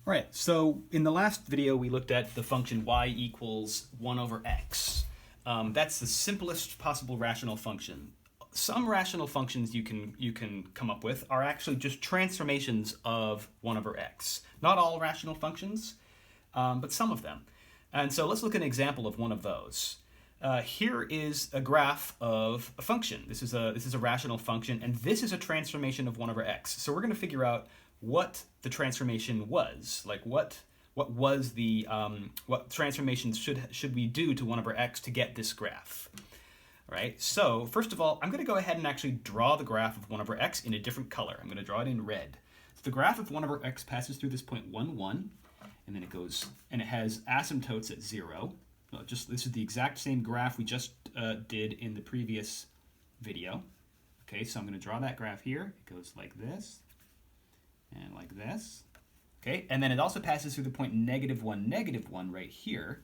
All right, so in the last video we looked at the function y equals 1 over x. That's the simplest possible rational function. Some rational functions you can come up with are actually just transformations of 1 over x. Not all rational functions, but some of them. And so let's look at an example of one of those. Here is a graph of a function. This is a rational function, and this is a transformation of 1 over x. So we're going to figure out what the transformation was, like what was the what transformations should we do to 1 over x to get this graph. All right, so first of all, I'm going to go ahead and actually draw the graph of 1 over x in a different color. I'm going to draw it in red. So the graph of 1 over x passes through this point 1, 1, and then it goes, and it has asymptotes at 0. Well, this is the exact same graph we just did in the previous video. Okay, so I'm going to draw that graph here. It goes like this, and like this. Okay, and then it also passes through the point -1, -1 right here,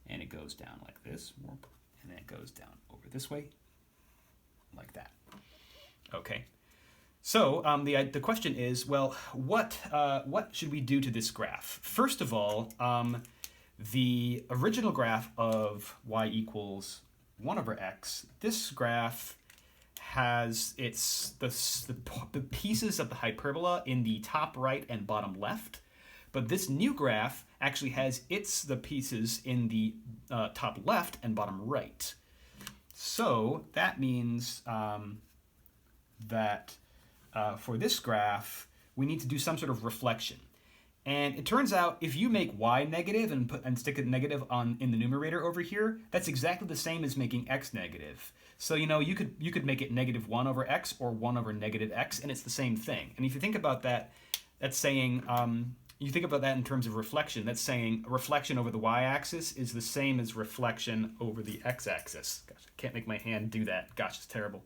and it goes down like this, and then it goes down over this way, like that. Okay, so the question is, well, what should we do to this graph? First of all, the original graph of y equals 1 over x, this graph has the pieces of the hyperbola in the top right and bottom left, but this new graph actually has the pieces in the top left and bottom right. So that means that for this graph we need to do some sort of reflection. And it turns out if you make y negative and stick a negative in the numerator over here, that's exactly the same as making x negative. So you know you could make it -1 over x or 1 over -x, and it's the same thing. And if you think about that, that's saying you think about that in terms of reflection. That's saying reflection over the y-axis is the same as reflection over the x-axis. Gosh, I can't make my hand do that. Gosh, it's terrible.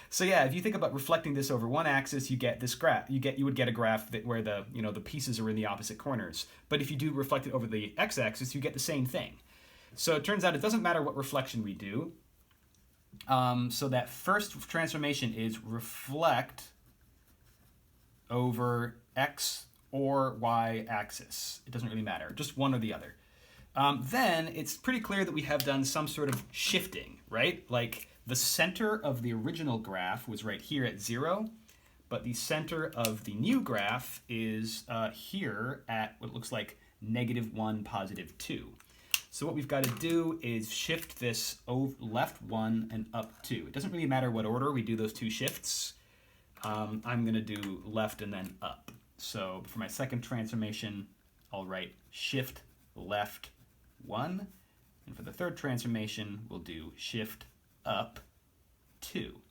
So yeah, if you think about reflecting this over one axis, you get this graph. You would get a graph where the pieces are in the opposite corners. But if you do reflect it over the x-axis, you get the same thing. So it turns out it doesn't matter what reflection we do. So that first transformation is reflect over x or y axis. It doesn't really matter, just one or the other. Then it's pretty clear that we have done some sort of shifting, right? Like the center of the original graph was right here at 0, but the center of the new graph is here at what looks like -1, +2. So what we've got to do is shift this left 1 and up 2. It doesn't really matter what order we do those two shifts. I'm going to do left and then up. So for my second transformation, I'll write shift left 1. And for the third transformation, we'll do shift up 2.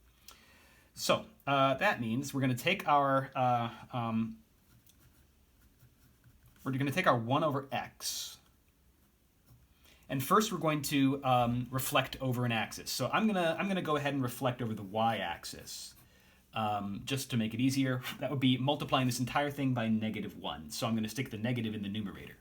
So that means we're going to take our 1 over x, and first we're going to reflect over an axis. So I'm gonna go ahead and reflect over the y-axis. Just to make it easier, that would be multiplying this entire thing by -1. So I'm going to stick the negative in the numerator.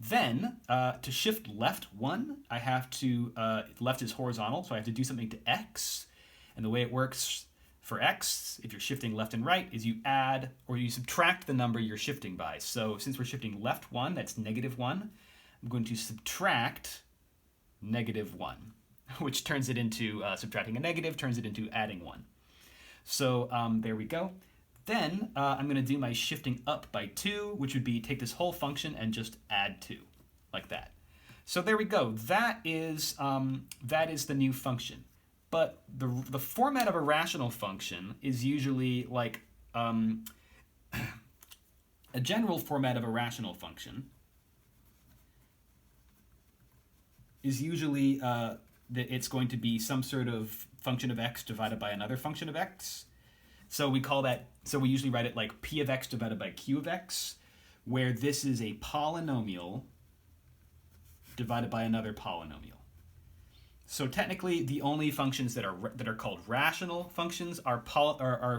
Then, to shift left 1, I have to, left is horizontal, so I have to do something to x. And the way it works for x, if you're shifting left and right, is you add or you subtract the number you're shifting by. So since we're shifting left 1, that's -1, I'm going to subtract -1, which turns it into, subtracting a negative turns it into adding 1. So there we go. Then I'm going to do my shifting up by 2, which would be take this whole function and just add 2, like that. So there we go. That is the new function. But the format of a rational function is usually like a general format of a rational function is usually that it's going to be some sort of function of x divided by another function of x. So we usually write it like p of x divided by q of x, where this is a polynomial divided by another polynomial. So technically, the only functions that are called rational functions are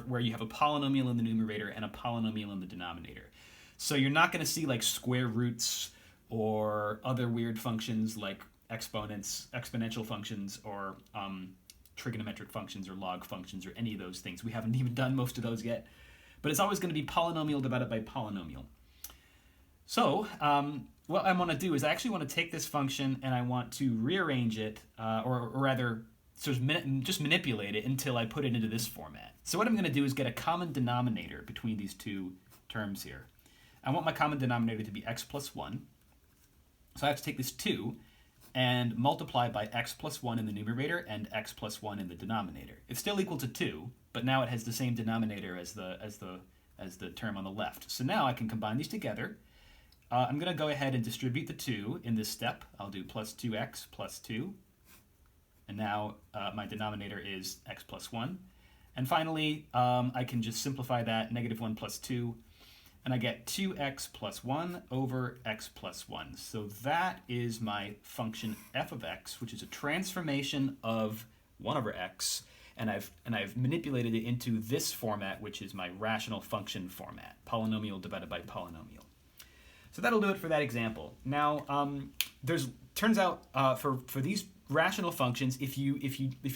where you have a polynomial in the numerator and a polynomial in the denominator. So you're not going to see like square roots or other weird functions like exponents, exponential functions, or trigonometric functions or log functions or any of those things. We haven't even done most of those yet. But it's always going to be polynomial divided by polynomial. So what I want to do is I actually want to take this function and I want to rearrange it, or rather sort of just manipulate it until I put it into this format. So what I'm going to do is get a common denominator between these two terms here. I want my common denominator to be x plus 1. So I have to take this 2 and multiply by x plus 1 in the numerator and x plus 1 in the denominator. It's still equal to 2, but now it has the same denominator as the term on the left. So now I can combine these together. I'm going to go ahead and distribute the 2 in this step. I'll do plus 2x plus 2. And now my denominator is x plus 1. And finally, I can just simplify that, negative 1 plus 2. And I get 2x plus 1 over x plus 1. So that is my function f of x, which is a transformation of 1 over x. And I've manipulated it into this format, which is my rational function format, polynomial divided by polynomial. So that'll do it for that example. Now, turns out for these rational functions, if you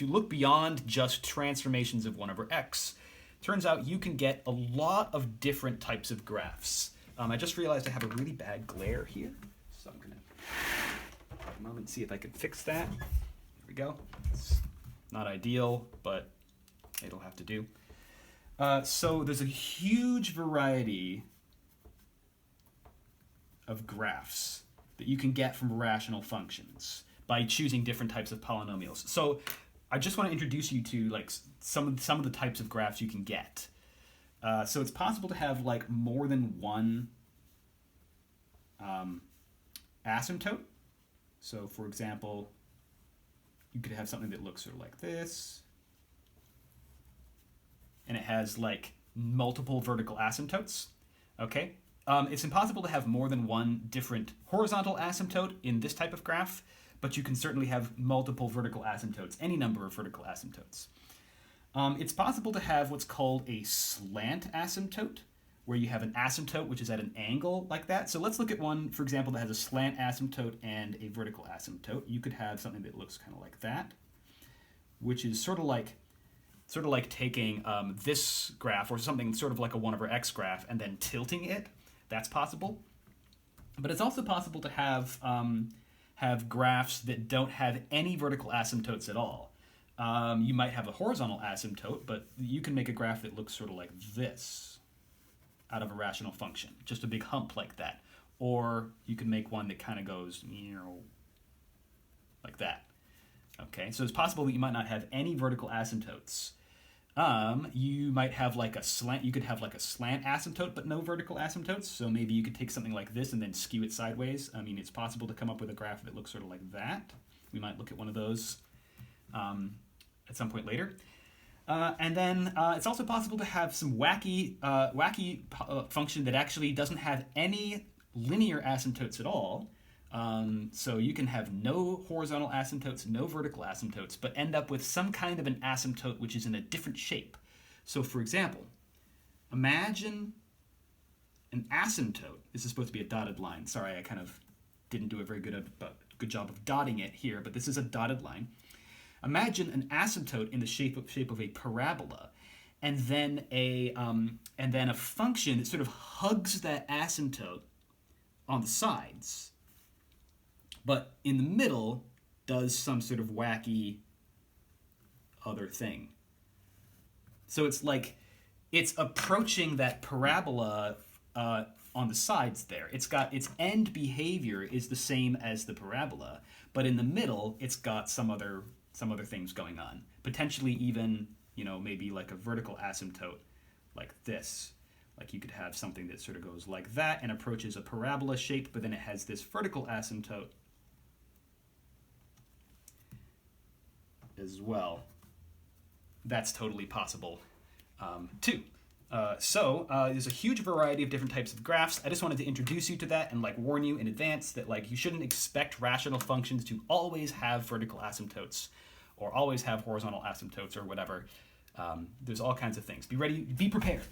look beyond just transformations of 1 over x, turns out you can get a lot of different types of graphs. I just realized I have a really bad glare here, so I'm gonna take a moment see if I can fix that. There we go. It's not ideal, but it'll have to do. So there's a huge variety of graphs that you can get from rational functions by choosing different types of polynomials. So I just want to introduce you to like some of the types of graphs you can get. So it's possible to have like more than one asymptote. So for example, you could have something that looks sort of like this, and it has like multiple vertical asymptotes. Okay. It's impossible to have more than one different horizontal asymptote in this type of graph, but you can certainly have multiple vertical asymptotes, any number of vertical asymptotes. It's possible to have what's called a slant asymptote, where you have an asymptote which is at an angle like that. So let's look at one, for example, that has a slant asymptote and a vertical asymptote. You could have something that looks kind of like that, which is sort of like taking this graph or something sort of like a 1 over x graph and then tilting it. That's possible. But it's also possible to have graphs that don't have any vertical asymptotes at all. You might have a horizontal asymptote, but you can make a graph that looks sort of like this out of a rational function, just a big hump like that. Or you can make one that kind of goes like that. Okay, so it's possible that you might not have any vertical asymptotes. You might have like a slant, you could have like a slant asymptote but no vertical asymptotes, so maybe you could take something like this and then skew it sideways. I mean, it's possible to come up with a graph that looks sort of like that. We might look at one of those at some point later. And then it's also possible to have some wacky function that actually doesn't have any linear asymptotes at all. So you can have no horizontal asymptotes, no vertical asymptotes, but end up with some kind of an asymptote which is in a different shape. So for example, imagine an asymptote. This is supposed to be a dotted line. Sorry, I kind of didn't do a very good job of dotting it here, but this is a dotted line. Imagine an asymptote in the shape of a parabola, and then a function that sort of hugs that asymptote on the sides, but in the middle does some sort of wacky other thing. So it's like it's approaching that parabola on the sides there. It's got its end behavior is the same as the parabola, but in the middle it's got some other things going on. Potentially even, maybe like a vertical asymptote like this. Like you could have something that sort of goes like that and approaches a parabola shape, but then it has this vertical asymptote as well. That's totally possible too. So there's a huge variety of different types of graphs. I just wanted to introduce you to that and warn you in advance that you shouldn't expect rational functions to always have vertical asymptotes or always have horizontal asymptotes or whatever. There's all kinds of things. Be ready, be prepared.